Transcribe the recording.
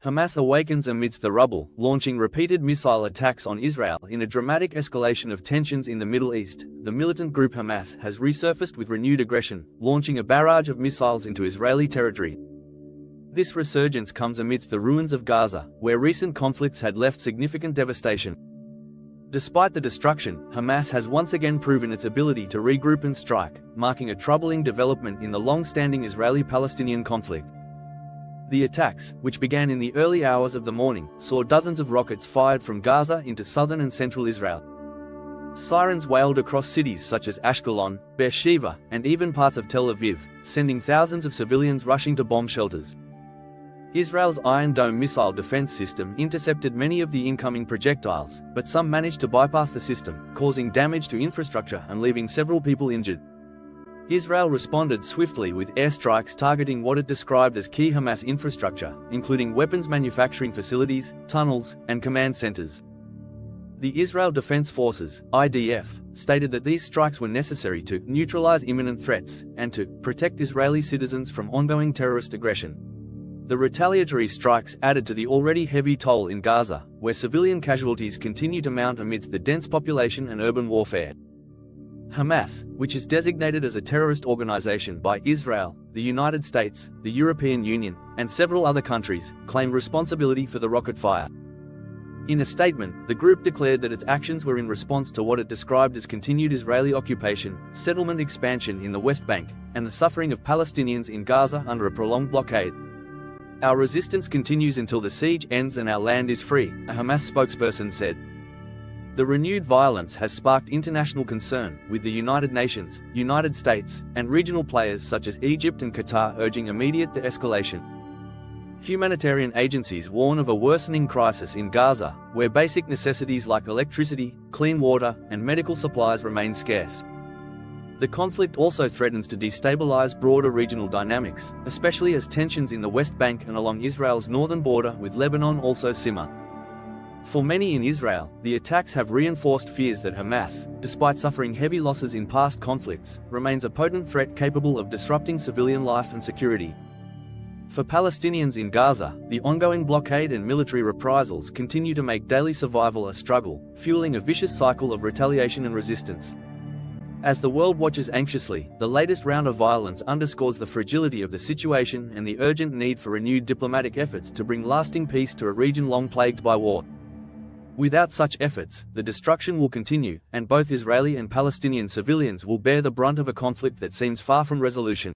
Hamas awakens amidst the rubble, launching repeated missile attacks on Israel in a dramatic escalation of tensions in the Middle East. The militant group Hamas has resurfaced with renewed aggression, launching a barrage of missiles into Israeli territory. This resurgence comes amidst the ruins of Gaza, where recent conflicts had left significant devastation. Despite the destruction, Hamas has once again proven its ability to regroup and strike, marking a troubling development in the long-standing Israeli-Palestinian conflict. The attacks, which began in the early hours of the morning, saw dozens of rockets fired from Gaza into southern and central Israel. Sirens wailed across cities such as Ashkelon, Beersheba, and even parts of Tel Aviv, sending thousands of civilians rushing to bomb shelters. Israel's Iron Dome missile defense system intercepted many of the incoming projectiles, but some managed to bypass the system, causing damage to infrastructure and leaving several people injured. Israel responded swiftly with airstrikes targeting what it described as key Hamas infrastructure, including weapons manufacturing facilities, tunnels, and command centers. The Israel Defense Forces (IDF) stated that these strikes were necessary to neutralize imminent threats and to protect Israeli citizens from ongoing terrorist aggression. The retaliatory strikes added to the already heavy toll in Gaza, where civilian casualties continue to mount amidst the dense population and urban warfare. Hamas, which is designated as a terrorist organization by Israel, the United States, the European Union, and several other countries, claim responsibility for the rocket fire. In a statement, the group declared that its actions were in response to what it described as continued Israeli occupation, settlement expansion in the West Bank, and the suffering of Palestinians in Gaza under a prolonged blockade. "Our resistance continues until the siege ends and our land is free," a Hamas spokesperson said. The renewed violence has sparked international concern, with the United Nations, United States, and regional players such as Egypt and Qatar urging immediate de-escalation. Humanitarian agencies warn of a worsening crisis in Gaza, where basic necessities like electricity, clean water, and medical supplies remain scarce. The conflict also threatens to destabilize broader regional dynamics, especially as tensions in the West Bank and along Israel's northern border with Lebanon also simmer. For many in Israel, the attacks have reinforced fears that Hamas, despite suffering heavy losses in past conflicts, remains a potent threat capable of disrupting civilian life and security. For Palestinians in Gaza, the ongoing blockade and military reprisals continue to make daily survival a struggle, fueling a vicious cycle of retaliation and resistance. As the world watches anxiously, the latest round of violence underscores the fragility of the situation and the urgent need for renewed diplomatic efforts to bring lasting peace to a region long plagued by war. Without such efforts, the destruction will continue, and both Israeli and Palestinian civilians will bear the brunt of a conflict that seems far from resolution.